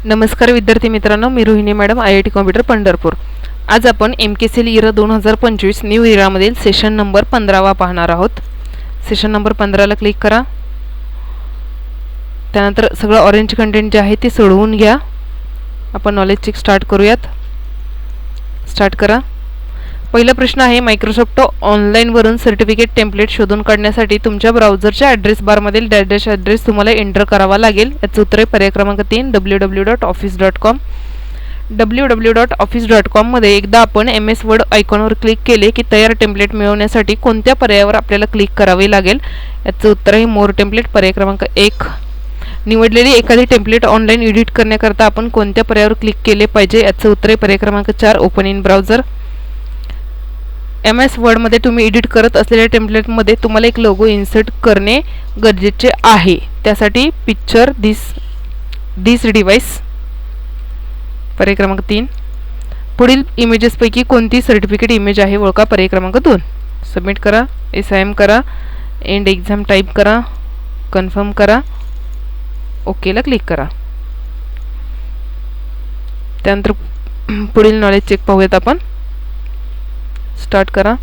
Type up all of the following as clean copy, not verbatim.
नमस्कार विद्यार्थी मित्रांनो, मी Rohini madam, IIT computer Pandharpur. आज आपण MKCL इरा 2025 न्यू इरामधील सेशन नंबर 15 पाहणार आहोत. सेशन नंबर 15ला क्लिक करा. त्यानंतर सगळं ऑरेंज कंटेंट जे आहे ते सोडवून घ्या. आपण नॉलेज चेक स्टार्ट करूयात. स्टार्ट करा. पहिला प्रश्न आहे, मायक्रोसॉफ्ट ऑनलाईनवरून सर्टिफिकेट टेम्पलेट शोधून काढण्यासाठी तुमच्या ब्राउझरच्या ॲड्रेस बारमधील डॅश ॲड्रेस तुम्हाला एंटर करावा लागेल. याचं उत्तर आहे पर्याय क्रमांक 3 www.office.com. www.office.com मध्ये एकदा आपण MS वर्ड आयकॉनवर क्लिक केले की तयार टेम्पलेट मिळवण्यासाठी कोणत्या पर्यायावर आपल्याला क्लिक करावे लागेल. याचं उत्तर आहे मोर टेम्पलेट, पर्याय क्रमांक 1. निवडलेली एखादी टेम्पलेट ऑनलाईन एडिट करण्याकरता आपण कोणत्या पर्यायावर क्लिक केले पाहिजे. याचं उत्तर आहे पर्याय क्रमांक 4 ओपन इन ब्राउझर. MS वर्डमध्ये तुम्ही एडिट करत असलेल्या टेम्पलेटमध्ये तुम्हाला एक लोगो इन्सर्ट करणे गरजेचे आहे. त्यासाठी पिक्चर दिस डिव्हाइस, पर्याय क्रमांक 3. पुढील इमेजेसपैकी कोणती सर्टिफिकेट इमेज आहे ओळखा, पर्याय क्रमांक 2. सबमिट करा. SIM करा. एंड एक्झाम टाईप करा. कन्फर्म करा. ओकेला क्लिक करा. त्यानंतर पुढील नॉलेज चेक पाहूयात आपण. स्टार्ट करा.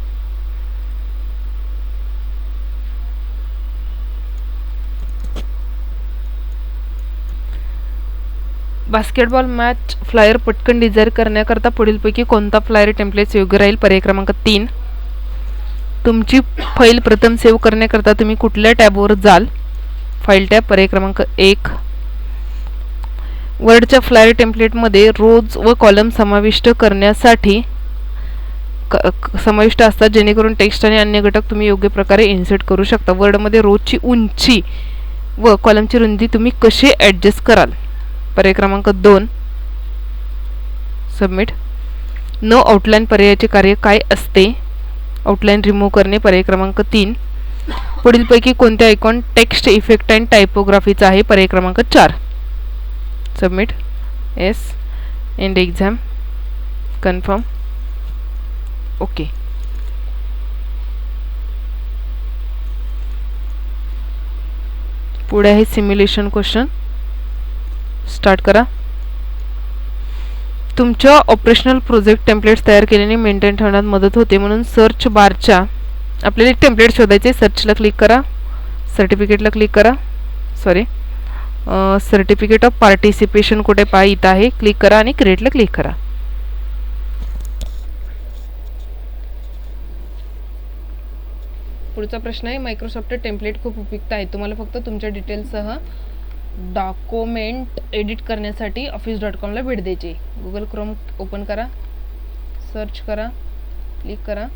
बास्केटबॉल मॅच फ्लायर पटकन डिझाईन करण्याकरता पुढीलपैकी कोणता फ्लायर टेम्पलेट योग्य राहील, पर्याय क्रमांक 3. तुमची फाईल प्रथम सेव्ह करण्याकरता तुम्ही कुठल्या टॅबवर जाल, फाईल टॅब, पर्याय क्रमांक 1. वर्डच्या फ्लायर टेम्पलेटमध्ये रोज व कॉलम समाविष्ट करण्यासाठी समाविष्ट असतात, जेणेकरून टेक्स्ट आणि अन्य घटक तुम्ही योग्य प्रकारे इन्सर्ट करू शकता. वर्डमध्ये रोजची उंची व कॉलमची रुंदी तुम्ही कसे ॲडजस्ट कराल, पर्याय क्रमांक 2. सबमिट. नो आउटलाईन पर्यायाचे कार्य काय असते. आउटलाईन रिमूव्ह करणे, पर्याय क्रमांक 3. पुढीलपैकी कोणते आयकॉन टेक्स्ट इफेक्ट अँड टायपोग्राफीचा आहे, पर्याय क्रमांक 4. Submit. Yes. End exam. Confirm. Okay. पुढे आहे सिम्युलेशन क्वेश्चन. स्टार्ट करा. तुमच्या ऑपरेशनल प्रोजेक्ट टेम्पलेट्स तयार केल्याने मेंटेन ठेवण्यात मदत होते, म्हणून सर्च बारच्या आपल्याला एक टेम्पलेट शोधायचे. सर्चला क्लिक करा. सर्टिफिकेटला क्लिक करा. सर्टिफिकेट ऑफ पार्टिसिपेशन कुठे पहा, इथं आहे. क्लिक करा आणि क्रिएटला क्लिक करा. पुढचा प्रश्न आहे, मायक्रोसॉफ्ट टेम्पलेट खूप उपयुक्त आहे. तुम्हाला फक्त तुमच्या डिटेल्ससह डॉक्युमेंट एडिट करण्यासाठी office.com ला भेट द्यायची. गुगल क्रोम ओपन करा. सर्च करा. क्लिक करा.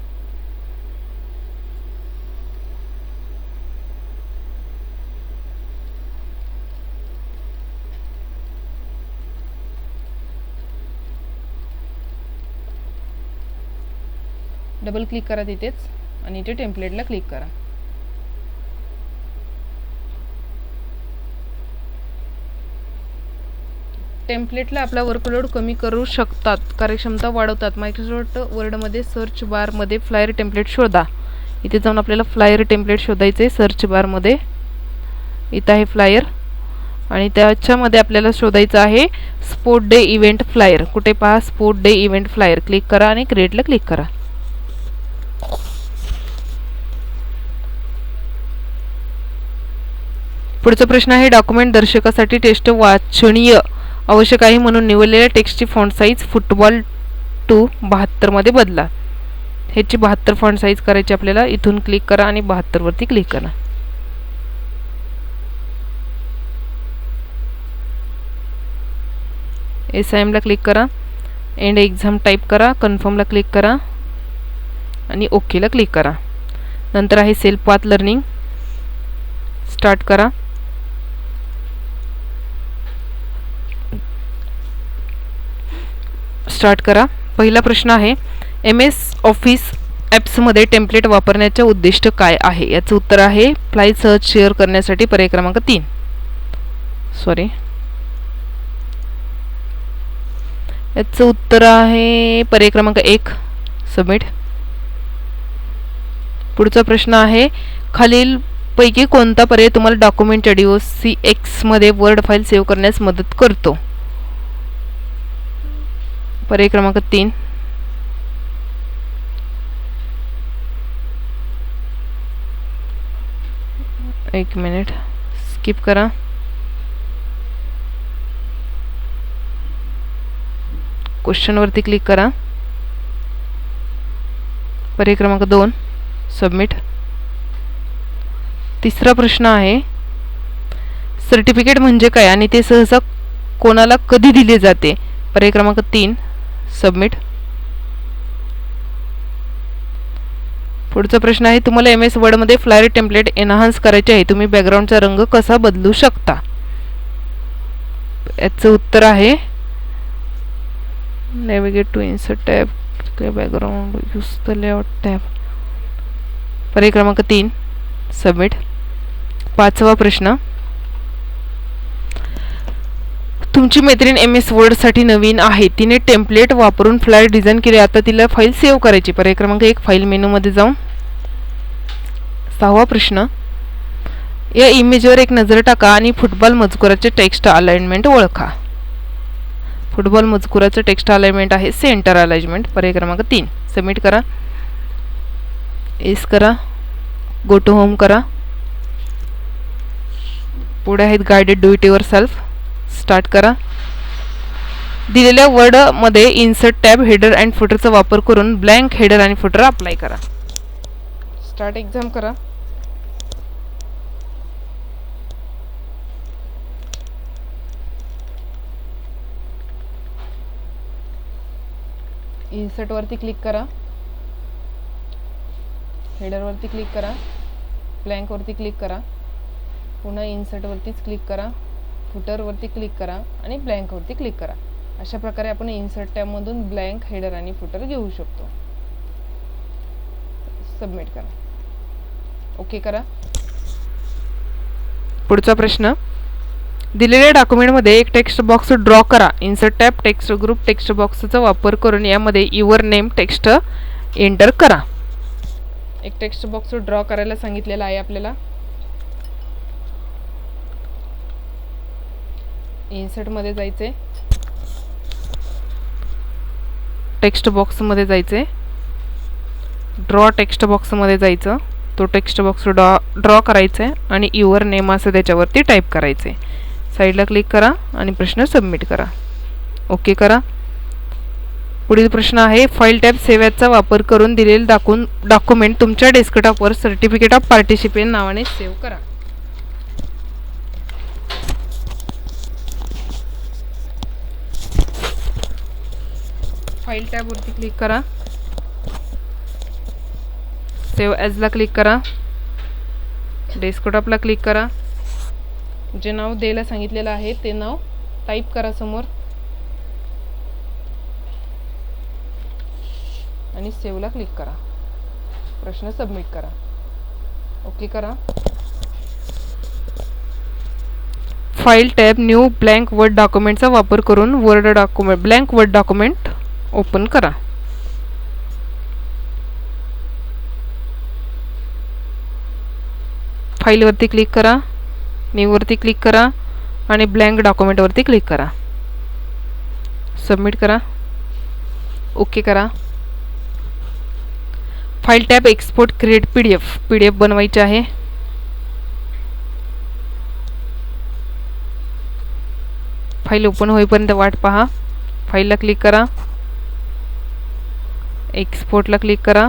डबल क्लिक करा तिथेच आणि इथे टेम्पलेटला क्लिक करा. टेम्पलेटला आपला वर्कलोड कमी करू शकतात, कार्यक्षमता वाढवतात. मायक्रोसॉफ्ट वर्डमध्ये सर्च बारमध्ये फ्लायर टेम्पलेट शोधा. इथे जाऊन आपल्याला फ्लायर टेम्पलेट शोधायचे. सर्च बारमध्ये इथं आहे फ्लायर आणि त्याच्यामध्ये आपल्याला शोधायचं आहे स्पोर्ट डे इव्हेंट फ्लायर. कुठे पहा, sport day event flyer. Click करा आणि क्रिएटला क्लिक करा. पुढचा प्रश्न आहे, डॉक्युमेंट दर्शकासाठी टेक्स्ट वाचनीय आवश्यक आहे, म्हणून निवडलेल्या टेक्स्टची फॉन्ट साईज फुटबॉल टू 72 मध्ये बदला. ह्याची 72 फॉन्ट साईज करायची आपल्याला. इथून क्लिक करा आणि 72 वरती क्लिक करा. SIM ला क्लिक करा. एंड एक्झाम टाईप करा. कन्फर्मला क्लिक करा आणि ओकेला क्लिक करा. नंतर आहे सेल्फ पाथ लर्निंग. स्टार्ट करा. स्टार्ट करा. पहिला प्रश्न आहे, MS ऑफिस ॲप्समध्ये टेम्पलेट वापरण्याचे उद्दिष्ट काय आहे. याचं उत्तर आहे फाईल सहज शेअर करण्यासाठी, पर्याय क्रमांक 3. याचं उत्तर आहे पर्याय क्रमांक 1. सबमिट. पुढचा प्रश्न आहे, खालील पैकी कोणता पर्याय तुम्हाला डॉक्युमेंट DOCX मध्ये वर्ड फाईल सेव्ह करण्यास मदत करतो. पर्याय क्रमांक 3. एक मिनिट स्किप करा. क्वेश्चन वरती क्लिक करा. पर्याय क्रमांक 2 सबमिट. तिसरा प्रश्न आहे, सर्टिफिकेट म्हणजे काय आणि ते सहसा कोणाला कधी दिले जाते? पर्याय क्रमांक 3 सबमिट. पुढचा प्रश्न आहे, तुम्हाला MS वर्ड मध्ये फ्लायर टेम्पलेट एनहान्स करायचे आहे, तुम्ही बॅकग्राऊंडचा रंग कसा बदलू शकता? याचं उत्तर आहे navigate to insert tab, background, use the layout tab. पर्याय क्रमांक 3 सबमिट. 5वा प्रश्न, तुमची मैत्रीण MS वर्ड साठी नवीन आहे, तिने टेम्पलेट वापरून फ्लायर डिझाईन केले, आता तिला फाईल सेव्ह करायची. पर्याय क्रमांक 1 फाईल मेनू मध्ये जाऊन. 6वा प्रश्न, या इमेजवर एक नजर टाका आणि फुटबॉल मजकुराचे टेक्स्ट अलाइनमेंट ओळखा. फुटबॉल मजकुराचे टेक्स्ट अलाइनमेंट आहे सेंटर अलाइनमेंट. पर्याय क्रमांक 3 सबमिट करा. एस करा. गो टू होम करा. पुढे आहेत guided do it your self. Start करा. दिलेल्या वर्ड मध्ये इन्सर्ट टॅब हेडर अँड फुटरचा वापर करून ब्लँक हेडर आणि फुटर अप्लाय करा. स्टार्ट एक्झाम करा. इन्सर्ट वरती क्लिक करा. हेडर वरती क्लिक करा. ब्लँक वरती क्लिक करा. पुन्हा इन्सर्ट वरतीच क्लिक करा. फुटर वरती क्लिक करा आणि ब्लँक वरती क्लिक करा. अशा प्रकारे आपण इन्सर्ट टॅब मधून ब्लँक हेडर आणि फुटर घेऊ शकतो. सबमिट करा. ओके करा. पुढचा प्रश्न, दिलेल्या डॉक्युमेंटमध्ये एक टेक्स्ट बॉक्स ड्रॉ करा. Insert tab text group text बॉक्सचा वापर करून यामध्ये युअर नेम टेक्स्ट एंटर करा. एक टेक्स्ट बॉक्स ड्रॉ करायला सांगितलेला आहे आपल्याला. इन्सर्ट मध्ये जायचे, टेक्स्ट बॉक्स मध्ये जायचे, ड्रॉ टेक्स्ट बॉक्स मध्ये जायचं, तो टेक्स्ट बॉक्स ड्रॉ करायचा आणि युअर नेम असं त्याच्यावरती टाईप करायचे. साईडला क्लिक करा आणि प्रश्न सबमिट करा. ओके करा. पुढील प्रश्न आहे, फाईल टॅब सेव्ह ॲजचा वापर करून दिलेले डॉक्युमेंट तुमच्या डेस्कटॉपवर सर्टिफिकेट ऑफ पार्टिसिपेंट नावाने सेव्ह करा. फाईल टॅब वरती क्लिक करा. सेव्ह ॲजला क्लिक करा. डेस्कटॉपला क्लिक करा. जे नाव द्यायला सांगितलेलं आहे ते नाव टाईप करा समोर आणि सेव्हला क्लिक करा. प्रश्न सबमिट करा. ओके करा. File tab new blank word डॉक्युमेंटचा वापर करून ब्लँक वर्ड डॉक्युमेंट ओपन करा. फाईल वरती क्लिक करा. न्यू वरती क्लिक करा आणि ब्लँक डॉक्युमेंट वरती क्लिक करा. सबमिट करा. ओके करा. File tab export create PDF बनवायचे आहे. फाईल ओपन होईपर्यंत वाट पहा. फाईलला क्लिक करा. एक्सपोर्टला क्लिक करा.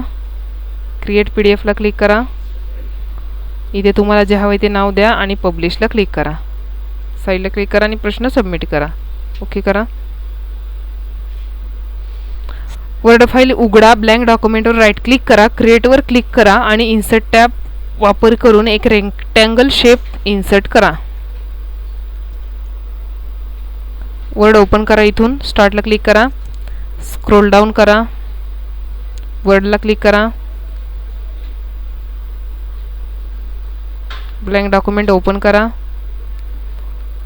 क्रिएट PDFला क्लिक करा. इथे तुम्हाला जे हवे ते नाव द्या आणि पब्लिशला क्लिक करा. साईडला क्लिक करा आणि प्रश्न सबमिट करा. ओके करा. वर्ड फाईल उघडा. ब्लँक डॉक्युमेंटवर राईट क्लिक करा. क्रिएटवर क्लिक करा आणि इन्सर्ट टॅब वापर करून एक रेक्टँगल शेप इन्सर्ट करा. वर्ड ओपन करा. इथून स्टार्टला क्लिक करा. स्क्रोल डाऊन करा. वर्डला क्लिक करा. ब्लँक डॉक्युमेंट ओपन करा.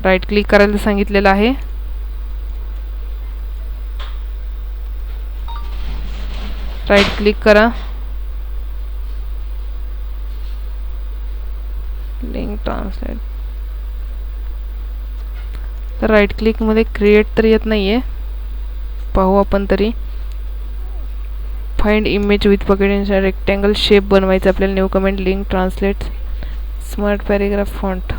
राईट क्लिक करायला सांगितलेलं आहे. राईट क्लिक करा. Link translate. तर राईट क्लिक मध्ये क्रिएट तर येत नाहीये. पाहू आपण तरी. Find image with pocket rectangle shape बनवायचं आपल्याला. New comment link translate smart paragraph font.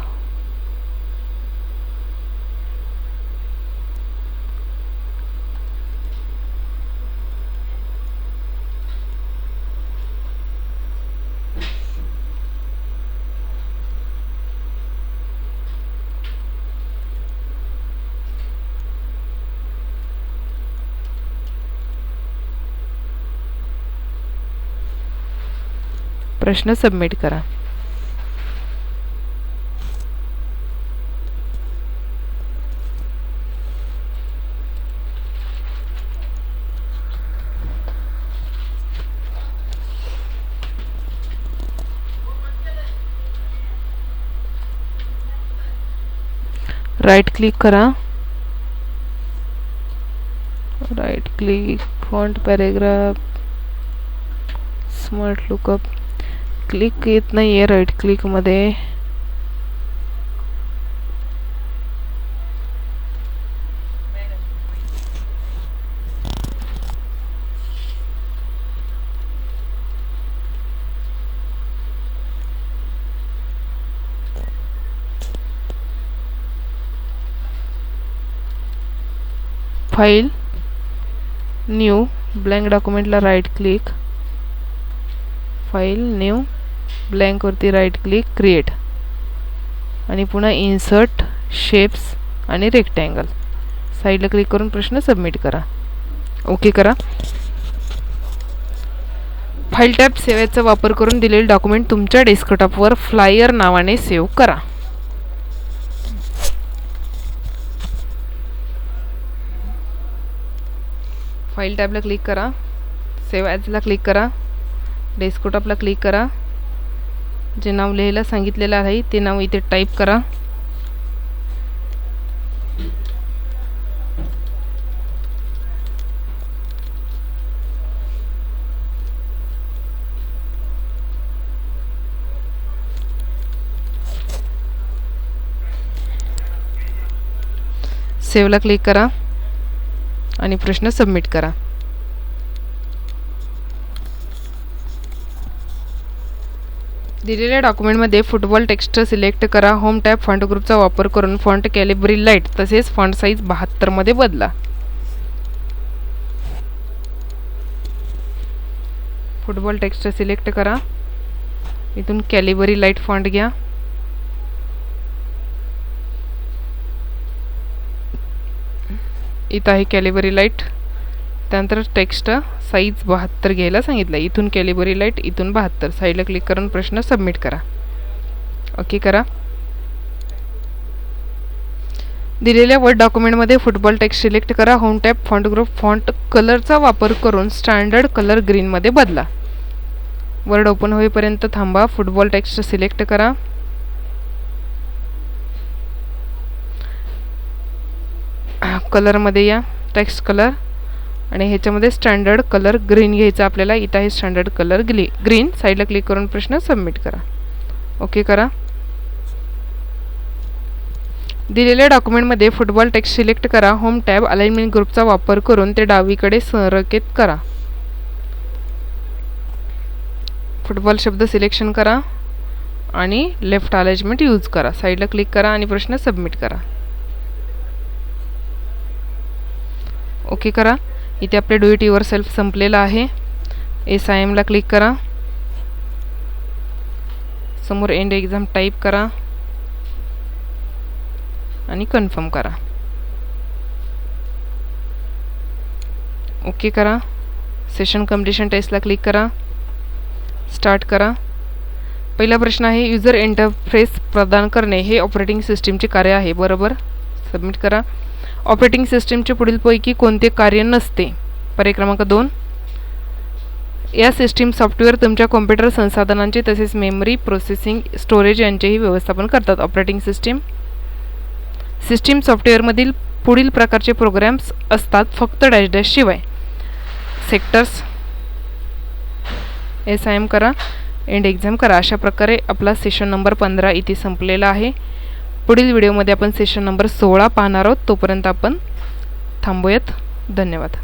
प्रश्न सबमिट करा. राइट क्लिक करा. Right click font paragraph smart lookup. Click येत नाही आहे राईट क्लिक मध्ये. फाइल न्यू ब्लँक डॉक्युमेंटला right click. File new blank वरती राईट क्लिक क्रिएट आणि पुन्हा इन्सर्ट शेप्स आणि रेक्टँगल. साईडला क्लिक करून प्रश्न सबमिट करा. ओके करा. फाइल टॅब सेव्हचा वापर करून दिलेले डॉक्युमेंट तुमच्या डेस्कटॉपवर फ्लायर नावाने सेव्ह करा. फाइल टॅबला क्लिक करा. सेव्ह ॲजला क्लिक करा. डेस्कटॉपला क्लिक करा. जे नाव लिहायला सांगितलेलं आहे ते नाव इथे टाईप करा. सेव्हला क्लिक करा आणि प्रश्न सबमिट करा. दिलेल्या डॉक्युमेंटमध्ये फुटबॉल टेक्स्ट सिलेक्ट करा. होम टॅब फॉन्ट ग्रुपचा वापर करून फॉन्ट कॅलिब्री लाईट तसेच फॉन्ट साईज 72 मध्ये बदला. फुटबॉल टेक्स्ट सिलेक्ट करा. इथून कॅलिब्री लाईट फॉन्ट घ्या. इथं आहे कॅलिब्री लाईट. त्यानंतर टेक्स्ट साईज 72 घ्यायला सांगितलं. इथून कॅलिब्री लाईट, इथून 72. साईडला क्लिक करून प्रश्न सबमिट करा. ओके करा. दिलेल्या वर्ड डॉक्युमेंटमध्ये फुटबॉल टेक्स्ट सिलेक्ट करा. Home tab font group font कलरचा वापर करून स्टँडर्ड कलर ग्रीनमध्ये बदला. वर्ड ओपन होईपर्यंत थांबा. फुटबॉल टेक्स्ट सिलेक्ट करा. कलरमध्ये या. टेक्स्ट कलर आणि ह्याच्यामध्ये स्टँडर्ड कलर ग्रीन घ्यायचा आपल्याला. इथं आहे स्टँडर्ड कलर ग्रीन. साईडला क्लिक करून प्रश्न सबमिट करा. ओके करा. दिलेल्या डॉक्युमेंटमध्ये फुटबॉल टेक्स्ट सिलेक्ट करा. होम टॅब अलाइनमेंट ग्रुपचा वापर करून ते डावीकडे संरेखित करा. फुटबॉल शब्द सिलेक्शन करा आणि लेफ्ट अलाइनमेंट यूज करा. साईडला क्लिक करा आणि प्रश्न सबमिट करा. ओके करा. इथे आपले डू इट युअर सेल्फ संपलेला आहे. SIMला क्लिक करा. समोर एंड एक्झाम टाईप करा आणि कन्फर्म करा. ओके करा. सेशन कम्प्लिशन टेस्टला क्लिक करा. स्टार्ट करा. पहिला प्रश्न आहे यूजर इंटरफेस प्रदान करणे हे ऑपरेटिंग सिस्टीमचे कार्य आहे. बरोबर. सबमिट करा. ऑपरेटिंग सिस्टीमचे पुढीलपैकी कोणते कार्य नसते. पर्याय क्रमांक 2. या सिस्टीम सॉफ्टवेअर तुमच्या कॉम्प्युटर संसाधनांचे तसेच मेमरी प्रोसेसिंग स्टोरेज यांचेही व्यवस्थापन करतात. ऑपरेटिंग सिस्टीम सॉफ्टवेअरमधील पुढील प्रकारचे प्रोग्राम्स असतात फक्त डॅश डॅश शिवाय. सेक्टर्स. SIM करा. एंड एक्झाम करा. अशा प्रकारे आपला सेशन नंबर 15 इथे संपलेला आहे. पुढील व्हिडिओमध्ये आपण सेशन नंबर 16 पाहणार आहोत. तोपर्यंत आपण थांबूयात. धन्यवाद.